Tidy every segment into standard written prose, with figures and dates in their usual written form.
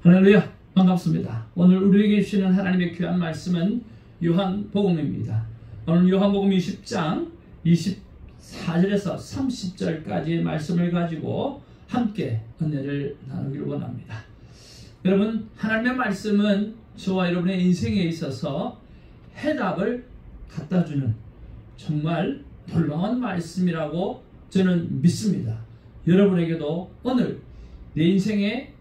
할렐루야, 반갑습니다. 오늘 우리에게 주시는 하나님의 귀한 말씀은 요한복음입니다. 오늘 요한복음 20장 24절에서 30절까지의 말씀을 가지고 함께 은혜를 나누기를 원합니다. 여러분, 하나님의 말씀은 저와 여러분의 인생에 있어서 해답을 갖다주는 정말 놀라운 말씀이라고 저는 믿습니다. 여러분에게도 오늘 내 인생에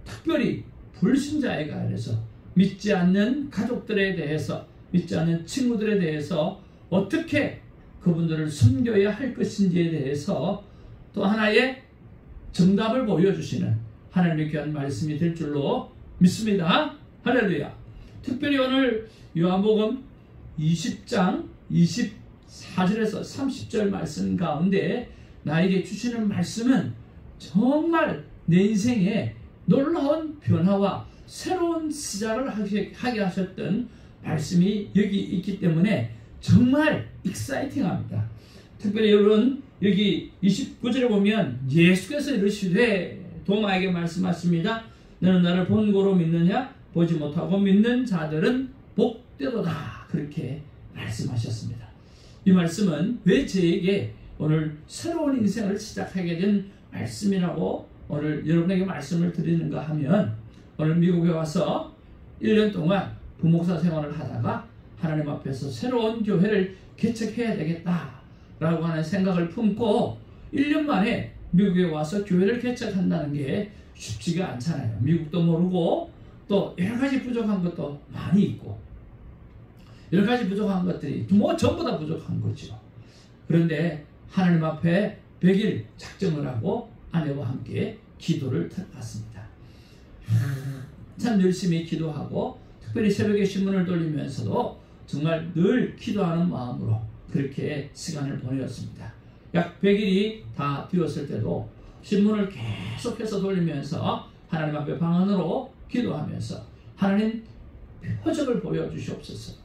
특별히 불신자에 관해서, 믿지 않는 가족들에 대해서, 믿지 않는 친구들에 대해서 어떻게 그분들을 섬겨야 할 것인지에 대해서 또 하나의 정답을 보여주시는 하나님의 귀한 말씀이 될 줄로 믿습니다. 할렐루야. 특별히 오늘 요한복음 20장 24절에서 30절 말씀 가운데 나에게 주시는 말씀은 정말 내 인생에 놀라운 변화와 새로운 시작을 하게 하셨던 말씀이 여기 있기 때문에 정말 익사이팅합니다. 특별히 여러분, 여기 29절에 보면 예수께서 이르시되 도마에게 말씀하십니다. 너는 나를 본고로 믿느냐? 보지 못하고 믿는 자들은 복되도다. 그렇게 말씀하셨습니다. 이 말씀은 왜 저에게 오늘 새로운 인생을 시작하게 된 말씀이라고 오늘 여러분에게 말씀을 드리는가 하면, 오늘 미국에 와서 1년 동안 부목사 생활을 하다가 하나님 앞에서 새로운 교회를 개척해야 되겠다라고 하는 생각을 품고 1년 만에 미국에 와서 교회를 개척한다는 게 쉽지가 않잖아요. 미국도 모르고 또 여러 가지 부족한 것도 많이 있고, 여러 가지 부족한 것들이 뭐 전부 다 부족한 거죠. 그런데 하나님 앞에 100일 작정을 하고 아내와 함께 기도를 드렸습니다. 참 열심히 기도하고 특별히 새벽에 신문을 돌리면서도 정말 늘 기도하는 마음으로 그렇게 시간을 보내었습니다. 약 100일이 다 되었을 때도 신문을 계속해서 돌리면서 하나님 앞에 방 안으로 기도하면서 하나님 표적을 보여주시옵소서,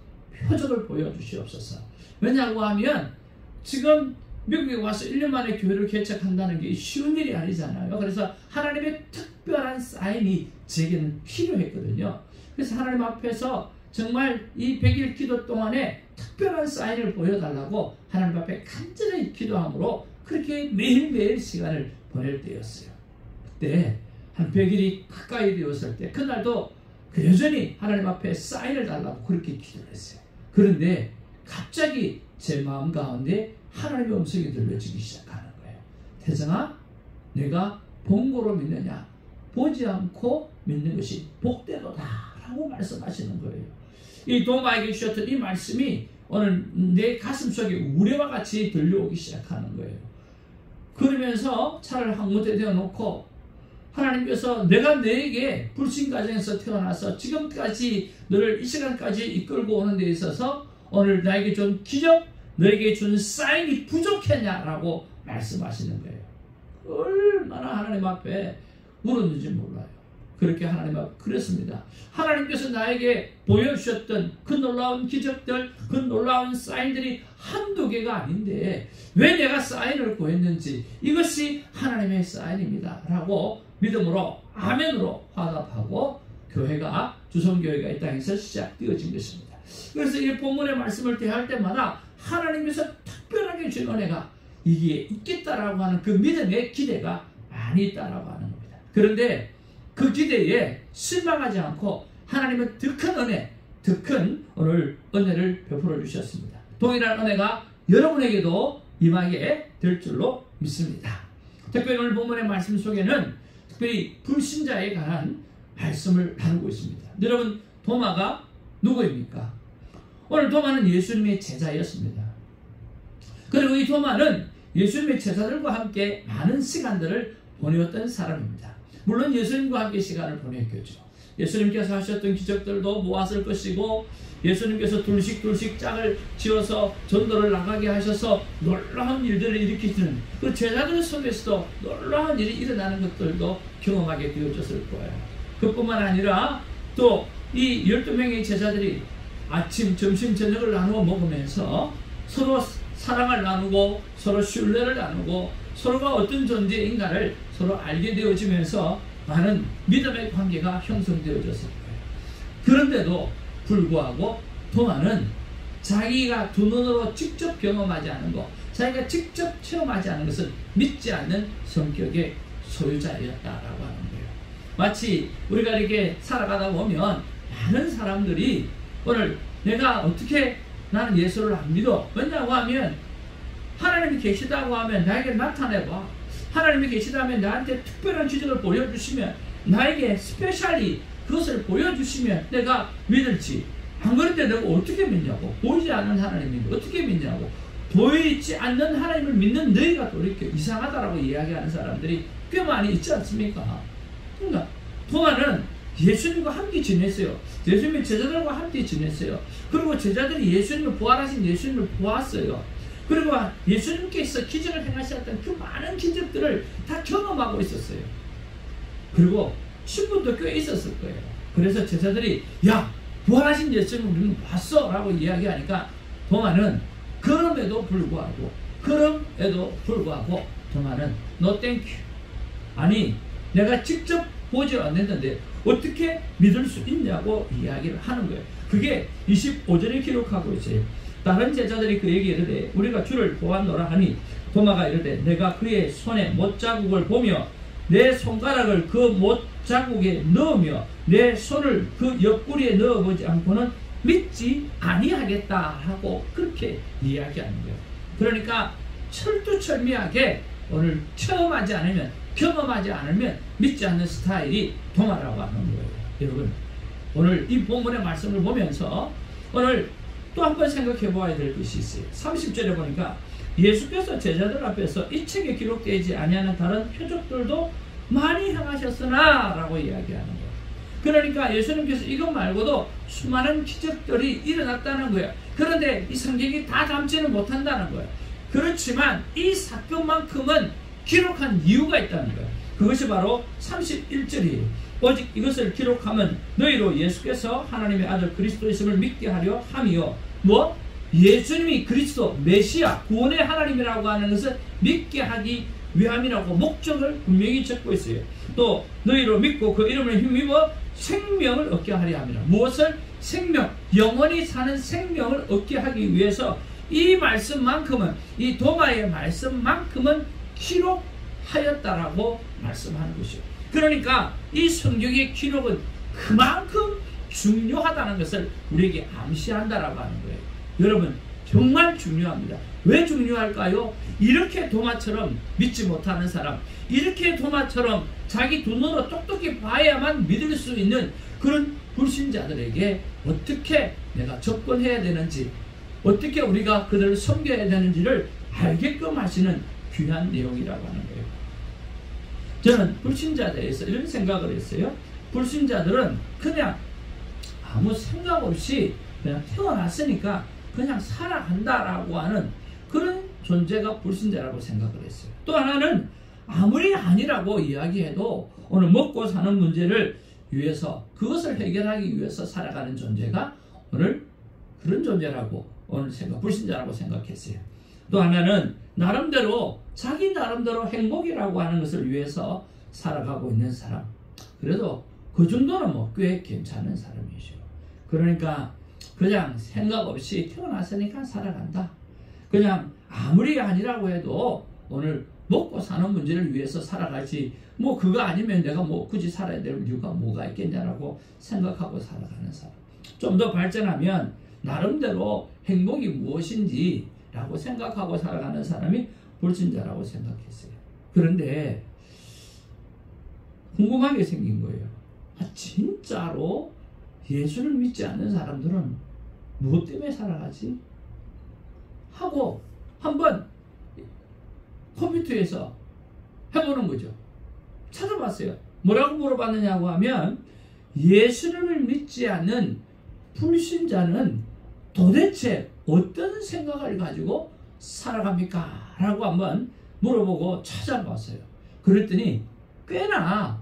표적을 보여주시옵소서. 왜냐고 하면 지금 미국에 와서 1년 만에 교회를 개척한다는 게 쉬운 일이 아니잖아요. 그래서 하나님의 특별한 사인이 제게는 필요했거든요. 그래서 하나님 앞에서 정말 이 100일 기도 동안에 특별한 사인을 보여달라고 하나님 앞에 간절히 기도함으로 그렇게 매일매일 시간을 보낼 때였어요. 그때 한 100일이 가까이 되었을 때 그날도 여전히 하나님 앞에 사인을 달라고 그렇게 기도를 했어요. 그런데 갑자기 제 마음 가운데 하나님의 음성이 들려지기 시작하는 거예요. 태정아, 내가 본고로 믿느냐? 보지 않고 믿는 것이 복되도다 라고 말씀하시는 거예요. 이 도마에게 주셨던 이 말씀이 오늘 내 가슴속에 우레와 같이 들려오기 시작하는 거예요. 그러면서 차를 항못에 대어놓고 하나님께서 내가 너에게 불신 가정에서 태어나서 지금까지 너를 이 시간까지 이끌고 오는 데 있어서 오늘 나에게 준 기적, 너에게 준 사인이 부족했냐라고 말씀하시는 거예요. 얼마나 하나님 앞에 울었는지 몰라요. 그렇게 하나님 앞에 그랬습니다. 하나님께서 나에게 보여주셨던 그 놀라운 기적들, 그 놀라운 사인들이 한두 개가 아닌데 왜 내가 사인을 구했는지, 이것이 하나님의 사인입니다 라고 믿음으로 아멘으로 화답하고 교회가, 주성교회가 이 땅에서 시작되어진 것입니다. 그래서 이 본문의 말씀을 대할 때마다 하나님께서 특별하게 주신 은혜가 이게 있겠다라고 하는 그 믿음의 기대가 많이 있다라고 하는 겁니다. 그런데 그 기대에 실망하지 않고 하나님은 더 큰 은혜, 더 큰 오늘 은혜를 베풀어 주셨습니다. 동일한 은혜가 여러분에게도 임하게 될 줄로 믿습니다. 특별히 오늘 본문의 말씀 속에는 특별히 불신자에 관한 말씀을 나누고 있습니다. 여러분, 도마가 누구입니까? 오늘 도마는 예수님의 제자였습니다. 그리고 이 도마는 예수님의 제자들과 함께 많은 시간들을 보내었던 사람입니다. 물론 예수님과 함께 시간을 보냈겠죠. 예수님께서 하셨던 기적들도 모았을 것이고, 예수님께서 둘씩 짝을 지어서 전도를 나가게 하셔서 놀라운 일들을 일으키시는 그 제자들 속에서도 놀라운 일이 일어나는 것들도 경험하게 되어졌을 거예요. 그뿐만 아니라 또 이 12명의 제자들이 아침, 점심, 저녁을 나누어 먹으면서 서로 사랑을 나누고 서로 신뢰를 나누고 서로가 어떤 존재인가를 서로 알게 되어지면서 많은 믿음의 관계가 형성되어졌을 거예요. 그런데도 불구하고 도마는 자기가 두 눈으로 직접 경험하지 않은 것, 자기가 직접 체험하지 않은 것은 믿지 않는 성격의 소유자였다라고 하는 거예요. 마치 우리가 이렇게 살아가다 보면 많은 사람들이 오늘 내가 어떻게 나는 예수를 안 믿어? 왜냐고 하면 하나님이 계시다고 하면 나에게 나타내봐. 하나님이 계시다면 나한테 특별한 기적을 보여주시면, 나에게 스페셜리 그것을 보여주시면 내가 믿을지, 안 그럴 때 내가 어떻게 믿냐고. 보이지 않는 하나님인데 어떻게 믿냐고. 보이지 않는 하나님을 믿는 너희가 또 이렇게 이상하다라고 이야기하는 사람들이 꽤 많이 있지 않습니까? 그러니까 도마는 예수님과 함께 지냈어요. 예수님의 제자들과 함께 지냈어요. 그리고 제자들이 예수님을 부활하신 예수님을 보았어요. 그리고 예수님께서 기적을 행하셨던 그 많은 기적들을 다 경험하고 있었어요. 그리고 신분도 꽤 있었을 거예요. 그래서 제자들이 야, 부활하신 예수님을 우리는 봤어 라고 이야기하니까 도마는 그럼에도 불구하고 도마는 no thank you. 아니 내가 직접 보지 않았는데 어떻게 믿을 수 있냐고 이야기를 하는 거예요. 그게 25절에 기록하고 있어요. 다른 제자들이 그에게 이르되 우리가 주를 보았노라 하니 도마가 이르되 내가 그의 손에 못자국을 보며 내 손가락을 그 못자국에 넣으며 내 손을 그 옆구리에 넣어보지 않고는 믿지 아니하겠다 하고 그렇게 이야기하는 거예요. 그러니까 철두철미하게 오늘 체험하지 않으면, 경험하지 않으면 믿지 않는 스타일이 도마라고 하는 거예요. 여러분, 오늘 이 본문의 말씀을 보면서 오늘 또 한 번 생각해 보아야 될 것이 있어요. 30절에 보니까 예수께서 제자들 앞에서 이 책에 기록되지 아니하는 다른 표적들도 많이 행하셨으나 라고 이야기하는 거예요. 그러니까 예수님께서 이것 말고도 수많은 기적들이 일어났다는 거예요. 그런데 이 성경이 다 담지는 못한다는 거예요. 그렇지만 이 사건만큼은 기록한 이유가 있다는 거예요. 그것이 바로 31절이에요. 오직 이것을 기록하면 너희로 예수께서 하나님의 아들 그리스도이심을 믿게 하려 함이요. 뭐? 예수님이 그리스도 메시아 구원의 하나님이라고 하는 것을 믿게 하기 위함이라고 목적을 분명히 적고 있어요. 또 너희로 믿고 그 이름을 힘입어 생명을 얻게 하려 함이라. 무엇을? 생명, 영원히 사는 생명을 얻게 하기 위해서 이 말씀만큼은, 이 도마의 말씀만큼은 기록하였다라고 말씀하는 것이요. 그러니까 이 성경의 기록은 그만큼 중요하다는 것을 우리에게 암시한다라고 하는 거예요. 여러분, 정말 중요합니다. 왜 중요할까요? 이렇게 도마처럼 믿지 못하는 사람, 이렇게 도마처럼 자기 눈으로 똑똑히 봐야만 믿을 수 있는 그런 불신자들에게 어떻게 내가 접근해야 되는지, 어떻게 우리가 그들을 섬겨야 되는지를 알게끔 하시는 귀한 내용이라고 하는 거예요. 저는 불신자들에서 이런 생각을 했어요. 불신자들은 그냥 아무 생각 없이 그냥 태어났으니까 그냥 살아간다라고 하는 그런 존재가 불신자라고 생각을 했어요. 또 하나는 아무리 아니라고 이야기해도 오늘 먹고 사는 문제를 위해서, 그것을 해결하기 위해서 살아가는 존재가 오늘 그런 존재라고 오늘 불신자라고 생각했어요. 또 하나는 나름대로 자기 나름대로 행복이라고 하는 것을 위해서 살아가고 있는 사람, 그래도 그 정도는 뭐 꽤 괜찮은 사람이죠. 그러니까 그냥 생각 없이 태어났으니까 살아간다. 그냥 아무리 아니라고 해도 오늘 먹고 사는 문제를 위해서 살아가지, 뭐 그거 아니면 내가 뭐 굳이 살아야 될 이유가 뭐가 있겠냐라고 생각하고 살아가는 사람. 좀 더 발전하면 나름대로 행복이 무엇인지 라고 생각하고 살아가는 사람이 불신자라고 생각했어요. 그런데 궁금하게 생긴 거예요. 진짜로 예수를 믿지 않는 사람들은 무엇 때문에 살아가지? 하고 한번 컴퓨터에서 해보는 거죠. 찾아봤어요. 뭐라고 물어봤느냐고 하면 예수를 믿지 않는 불신자는 도대체 어떤 생각을 가지고 살아갑니까? 라고 한번 물어보고 찾아봤어요. 그랬더니 꽤나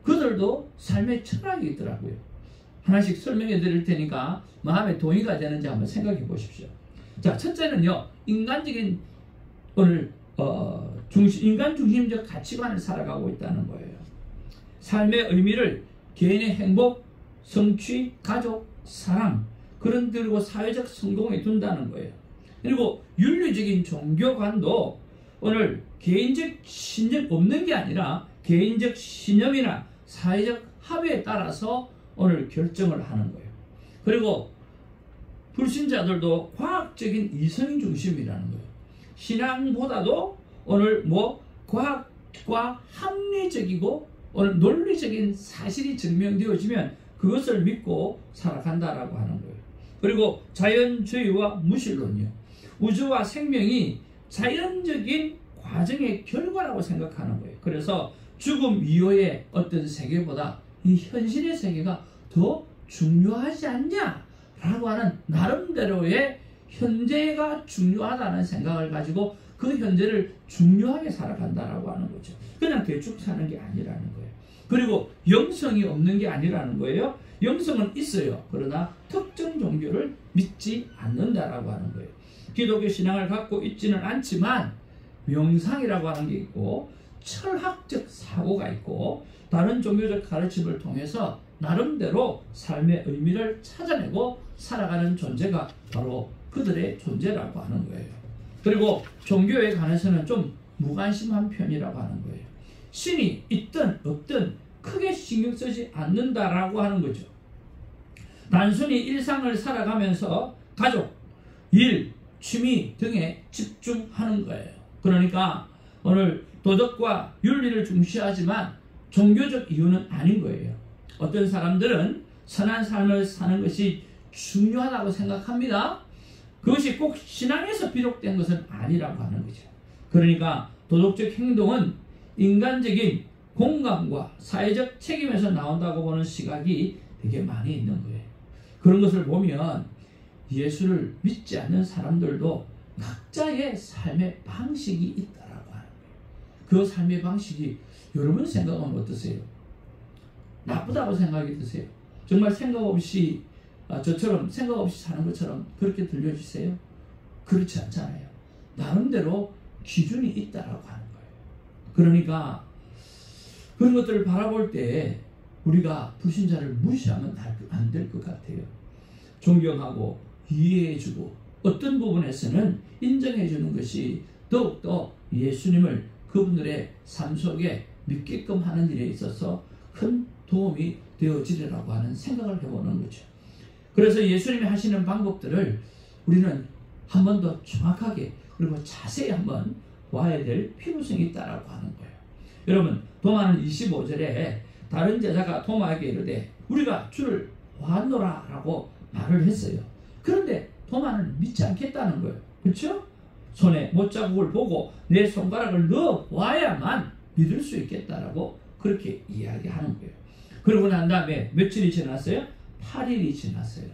그들도 삶의 철학이 있더라고요. 하나씩 설명해 드릴 테니까 마음에 동의가 되는지 한번 생각해 보십시오. 자, 첫째는요, 인간적인 오늘 인간 중심적 가치관을 살아가고 있다는 거예요. 삶의 의미를 개인의 행복, 성취, 가족, 사랑, 그리고 사회적 성공에 둔다는 거예요. 그리고 윤리적인 종교관도 오늘 개인적 신념 없는 게 아니라 개인적 신념이나 사회적 합의에 따라서 오늘 결정을 하는 거예요. 그리고 불신자들도 과학적인 이성 중심이라는 거예요. 신앙보다도 오늘 과학과 합리적이고 오늘 논리적인 사실이 증명되어지면 그것을 믿고 살아간다라고 하는 거예요. 그리고 자연주의와 무신론이요. 우주와 생명이 자연적인 과정의 결과라고 생각하는 거예요. 그래서 죽음 이후의 어떤 세계보다 이 현실의 세계가 더 중요하지 않냐라고 하는 나름대로의 현재가 중요하다는 생각을 가지고 그 현재를 중요하게 살아간다라고 하는 거죠. 그냥 대충 사는 게 아니라는 거예요. 그리고 영성이 없는 게 아니라는 거예요. 영성은 있어요. 그러나 특정 종교를 믿지 않는다라고 하는 거예요. 기독교 신앙을 갖고 있지는 않지만 명상이라고 하는 게 있고 철학적 사고가 있고 다른 종교적 가르침을 통해서 나름대로 삶의 의미를 찾아내고 살아가는 존재가 바로 그들의 존재라고 하는 거예요. 그리고 종교에 관해서는 좀 무관심한 편이라고 하는 거예요. 신이 있든 없든 크게 신경 쓰지 않는다라고 하는 거죠. 단순히 일상을 살아가면서 가족, 일, 취미 등에 집중하는 거예요. 그러니까 오늘 도덕과 윤리를 중시하지만 종교적 이유는 아닌 거예요. 어떤 사람들은 선한 삶을 사는 것이 중요하다고 생각합니다. 그것이 꼭 신앙에서 비롯된 것은 아니라고 하는 거죠. 그러니까 도덕적 행동은 인간적인 공감과 사회적 책임에서 나온다고 보는 시각이 되게 많이 있는 거예요. 그런 것을 보면 예수를 믿지 않는 사람들도 각자의 삶의 방식이 있다라고 하는 거예요. 그 삶의 방식이 여러분 생각은 어떠세요? 나쁘다고 생각이 드세요? 정말 생각 없이 저처럼 생각 없이 사는 것처럼 그렇게 들려주세요? 그렇지 않잖아요. 나름대로 기준이 있다라고 하는 거예요. 그러니까 그런 것들을 바라볼 때 우리가 불신자를 무시하면 안 될 것 같아요. 존경하고 이해해주고 어떤 부분에서는 인정해주는 것이 더욱더 예수님을 그분들의 삶 속에 믿게끔 하는 일에 있어서 큰 도움이 되어지리라고 하는 생각을 해보는 거죠. 그래서 예수님이 하시는 방법들을 우리는 한 번 더 정확하게 그리고 자세히 한번 봐야 될 필요성이 있다라고 하는 거예요. 여러분, 도마는 25절에 다른 제자가 도마에게 이르되 우리가 주를 보았노라 라고 말을 했어요. 그런데 도마는 믿지 않겠다는 거예요. 그렇죠? 손에 못자국을 보고 내 손가락을 넣어 보아야만 믿을 수 있겠다라고 그렇게 이야기하는 거예요. 그러고 난 다음에 며칠이 지났어요? 8일이 지났어요.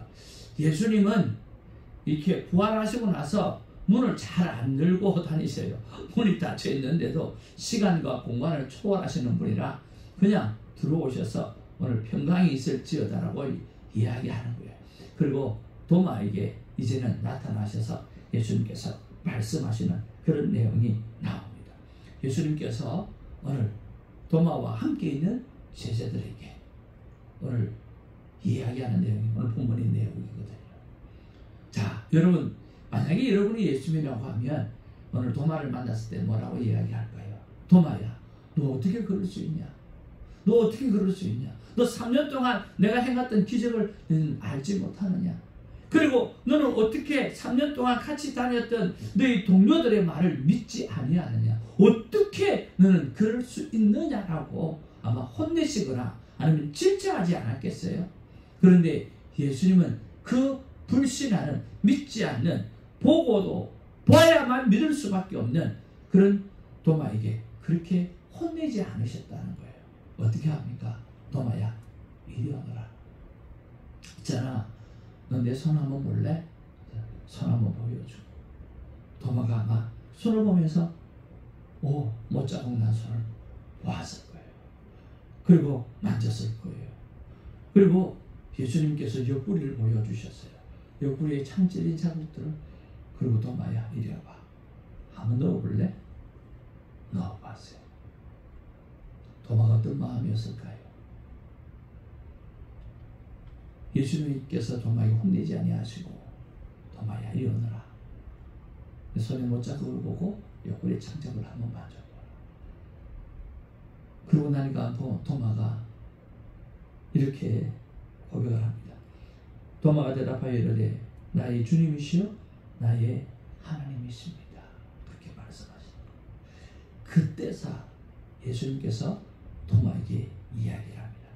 예수님은 이렇게 부활하시고 나서 문을 잘 안 열고 다니셔요. 문이 닫혀 있는데도 시간과 공간을 초월하시는 분이라 그냥 들어오셔서 오늘 평강이 있을지어다라고 이야기하는 거예요. 그리고 도마에게 이제는 나타나셔서 예수님께서 말씀하시는 그런 내용이 나옵니다. 예수님께서 오늘 도마와 함께 있는 제자들에게 오늘 이야기하는 내용이 오늘 본문의 내용이거든요. 자, 여러분, 만약에 여러분이 예수님이라고 하면 오늘 도마를 만났을 때 뭐라고 이야기할까요? 도마야, 너 어떻게 그럴 수 있냐? 너 어떻게 그럴 수 있냐? 너 3년 동안 내가 행했던 기적을 너는 알지 못하느냐? 그리고 너는 어떻게 3년 동안 같이 다녔던 너희 동료들의 말을 믿지 아니하느냐? 어떻게 너는 그럴 수 있느냐라고 아마 혼내시거나 아니면 질책하지 않았겠어요? 그런데 예수님은 그 불신하는, 믿지 않는, 보고도 봐야만 믿을 수밖에 없는 그런 도마에게 그렇게 혼내지 않으셨다는 거예요. 어떻게 합니까? 도마야, 이리 오너라. 있잖아, 너 내 손 한번 볼래? 손 한번 보여줘. 도마가 아마 손을 보면서 못자국 난 손을 보았을 거예요. 그리고 만졌을 거예요. 그리고 예수님께서 옆구리를 보여주셨어요. 옆구리에 창 찔린 자국들을. 그리고 도마야, 이리 와봐. 한번 넣어볼래? 넣어봤어요. 도마가 어떤 마음이었을까요? 예수님께서 도마에게 혼내지 아니하시고 도마야 일어나라. 손에 못자국을 보고 옆구리에 장작을 한번 만져보라. 그러고 나니까 도마가 이렇게 고백을 합니다. 도마가 대답하여 이르되 나의 주님이시여 나의 하나님이십니다. 그렇게 말씀하십니다. 그때서 예수님께서 도마에게 이야기를 합니다.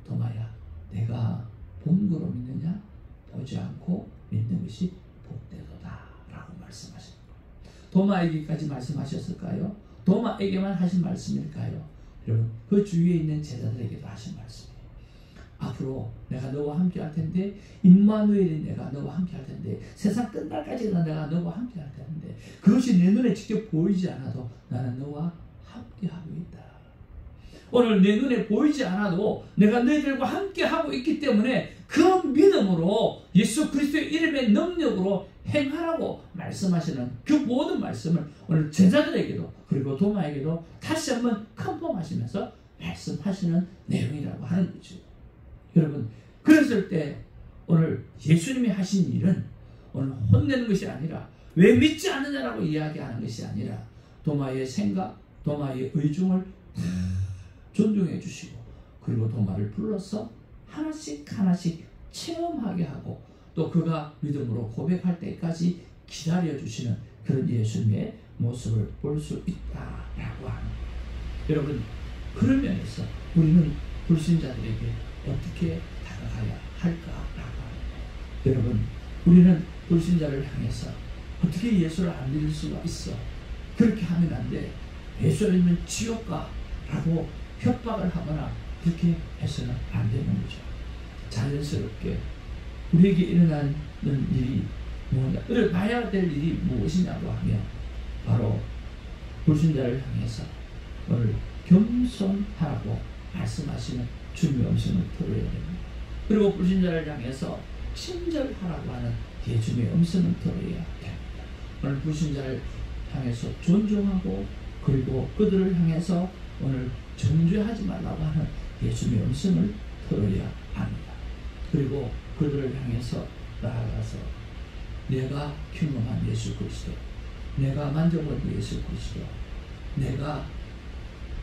도마야, 내가 본 거로 믿느냐? 보지 않고 믿는 것이 복되도다 라고 말씀하십니다. 도마에게까지 말씀하셨을까요? 도마에게만 하신 말씀일까요? 여러분, 그 주위에 있는 제자들에게도 하신 말씀이에요. 앞으로 내가 너와 함께 할 텐데, 임마누엘이 내가 너와 함께 할 텐데, 세상 끝날까지는 내가 너와 함께 할 텐데, 그것이 내 눈에 직접 보이지 않아도 나는 너와 함께 하고 있다. 오늘 내 눈에 보이지 않아도 내가 너희들과 함께 하고 있기 때문에 그 믿음으로 예수 그리스도의 이름의 능력으로 행하라고 말씀하시는 그 모든 말씀을 오늘 제자들에게도 그리고 도마에게도 다시 한번 컨펌하시면서 말씀하시는 내용이라고 하는 거죠. 여러분, 그랬을 때 오늘 예수님이 하신 일은 오늘 혼내는 것이 아니라 왜 믿지 않느냐라고 이야기하는 것이 아니라 도마의 생각, 도마의 의중을 다 존중해 주시고 그리고 도마를 불러서 하나씩 체험하게 하고 또 그가 믿음으로 고백할 때까지 기다려 주시는 그런 예수님의 모습을 볼 수 있다라고 하는 거예요. 여러분, 그런 면에서 우리는 불신자들에게 어떻게 다가가야 할까라고 하는 거예요. 여러분, 우리는 불신자를 향해서 어떻게 예수를 안 믿을 수가 있어? 그렇게 하면 안 돼. 예수를 믿으면 지옥 가라고 협박을 하거나 그렇게 해서는 안 되는 거죠. 자연스럽게 우리에게 일어나는 일이 뭐냐, 일어나야 될 일이 무엇이냐고 하면 바로 불신자를 향해서 오늘 겸손하라고 말씀하시는 주님의 음성을 들어야 됩니다. 그리고 불신자를 향해서 친절하라고 하는 예수님의 음성을 들어야 됩니다. 오늘 불신자를 향해서 존중하고 그리고 그들을 향해서 오늘 정죄하지 말라고 하는 예수님의 음성을 들어야 합니다. 그리고 그들을 향해서 나아가서 내가 경험한 예수 그리스도, 내가 만져본 예수 그리스도, 내가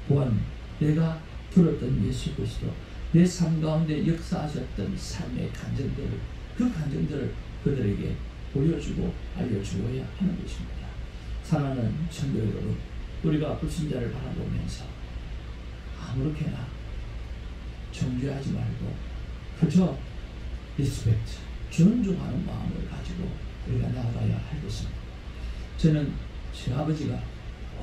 본, 내가 들었던 예수 그리스도, 내 삶 가운데 역사하셨던 삶의 간증들을, 그 간증들을 그들에게 보여주고 알려주어야 하는 것입니다. 사랑하는 성도 여러분, 우리가 불신자를 바라보면서 아무렇게나 정죄하지 말고 그저 리스펙트, 존중하는 마음을 가지고 우리가 나아가야 할 것입니다. 저는 제 아버지가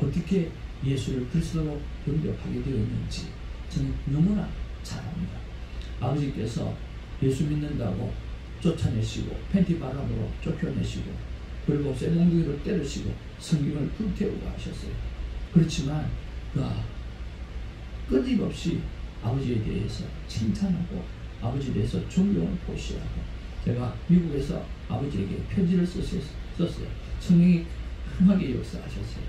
어떻게 예수를 그리스도로 영접하게 되었는지 저는 너무나 잘 압니다. 아버지께서 예수 믿는다고 쫓아내시고 팬티 바람으로 쫓겨내시고 그리고 쇠몽둥이로 때리시고 성경을 불태우고 하셨어요. 그렇지만 끊임없이 아버지에 대해서 칭찬하고 아버지에 대해서 존경을 표시하고 제가 미국에서 아버지에게 편지를 썼어요. 성령이 강하게 역사하셨어요.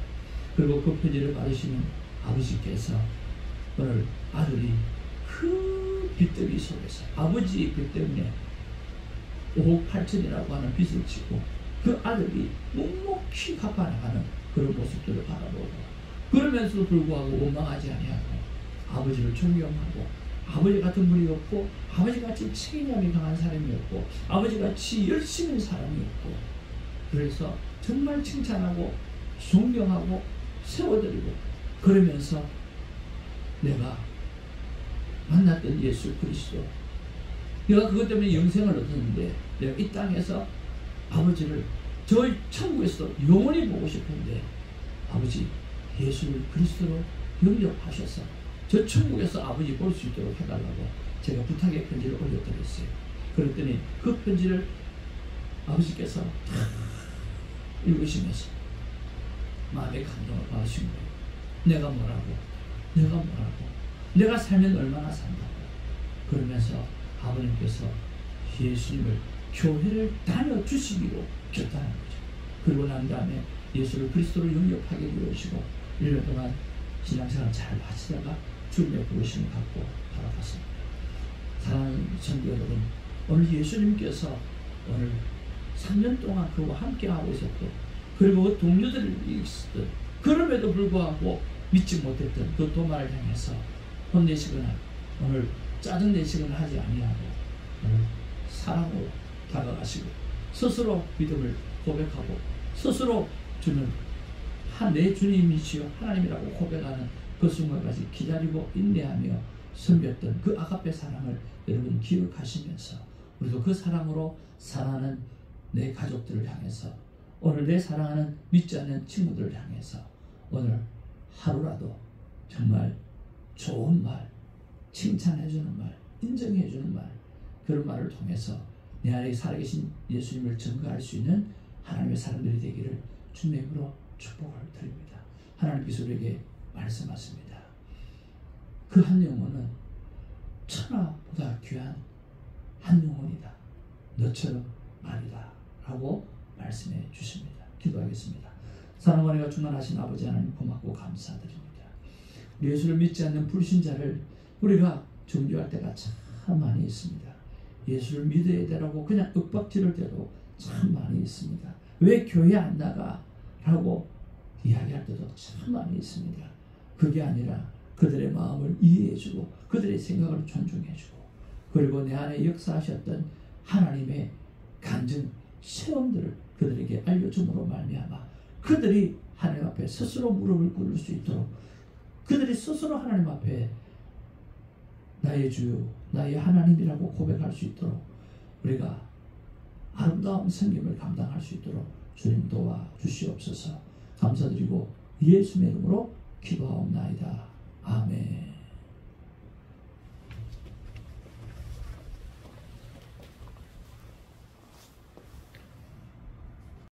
그리고 그 편지를 받으시는 아버지께서 오늘 아들이 큰 빚더미 속에서 아버지의 빚 때문에 5억 8천이라고 하는 빚을 지고 그 아들이 묵묵히 갚아나가는 그런 모습들을 바라보고 그러면서도 불구하고 원망하지 아니하고 아버지를 존경하고 아버지 같은 분이 없고 아버지같이 책임감이 강한 사람이 없고 아버지같이 열심히 사람이 없고 그래서 정말 칭찬하고 존경하고 세워드리고 그러면서 내가 만났던 예수 그리스도 내가 그것 때문에 영생을 얻었는데 내가 이 땅에서 아버지를 저 천국에서도 영원히 보고 싶은데 아버지 예수를 그리스도로 영접하셔서 저 천국에서 아버지 볼 수 있도록 해달라고 제가 부탁의 편지를 올려드렸어요. 그랬더니 그 편지를 아버지께서 읽으시면서 마음의 감동을 받으신 거예요. 내가 뭐라고 내가 살면 얼마나 산다고 그러면서 아버님께서 예수님을 교회를 다녀주시기로 결단한 거죠. 그리고 난 다음에 예수를 그리스도로 영접하게 되어지고 1년 동안 신앙생활 잘 하시다가 주님의 부르심을 받고 돌아갔습니다. 사랑하는 성도 여러분, 오늘 예수님께서 오늘 3년 동안 그와 함께하고 있었던, 그리고 그 동료들이 있었던, 그럼에도 불구하고 믿지 못했던 그 도마를 향해서 혼내시거나 오늘 짜증내시거나 하지 아니하고 오늘 사랑으로 다가가시고 스스로 믿음을 고백하고 스스로 주는 내 주님이시여 하나님이라고 고백하는 그 순간까지 기다리고 인내하며 섬겼던 그 아가페 사랑을 여러분 기억하시면서 우리도 그 사랑으로 사랑하는 내 가족들을 향해서, 오늘 내 사랑하는 믿지 않는 친구들을 향해서 오늘 하루라도 정말 좋은 말, 칭찬해주는 말, 인정해주는 말, 그런 말을 통해서 내 안에 살아계신 예수님을 증거할 수 있는 하나님의 사람들이 되기를 주님의 이름으로 축복을 드립니다. 하나님께서 우리에게 말씀하십니다. 그 한 영혼은 천하보다 귀한 한 영혼이다. 너처럼 말이다. 라고 말씀해 주십니다. 기도하겠습니다. 사랑과 은혜가 충만하신 아버지 하나님 고맙고 감사드립니다. 우리 예수를 믿지 않는 불신자를 우리가 정죄할 때가 참 많이 있습니다. 예수를 믿어야 되라고 그냥 윽박지를 때도 참 많이 있습니다. 왜 교회 안 나가? 라고 이야기할 때도 참 많이 있습니다. 그게 아니라 그들의 마음을 이해해주고 그들의 생각을 존중해주고 그리고 내 안에 역사하셨던 하나님의 간증, 체험들을 그들에게 알려줌으로 말미암아 그들이 하나님 앞에 스스로 무릎을 꿇을 수 있도록, 그들이 스스로 하나님 앞에 나의 주요, 나의 하나님이라고 고백할 수 있도록 우리가 아름다운 섬김을 감당할 수 있도록 주님 도와 주시옵소서. 감사드리고 예수의 이름으로 기도하옵나이다. 아멘.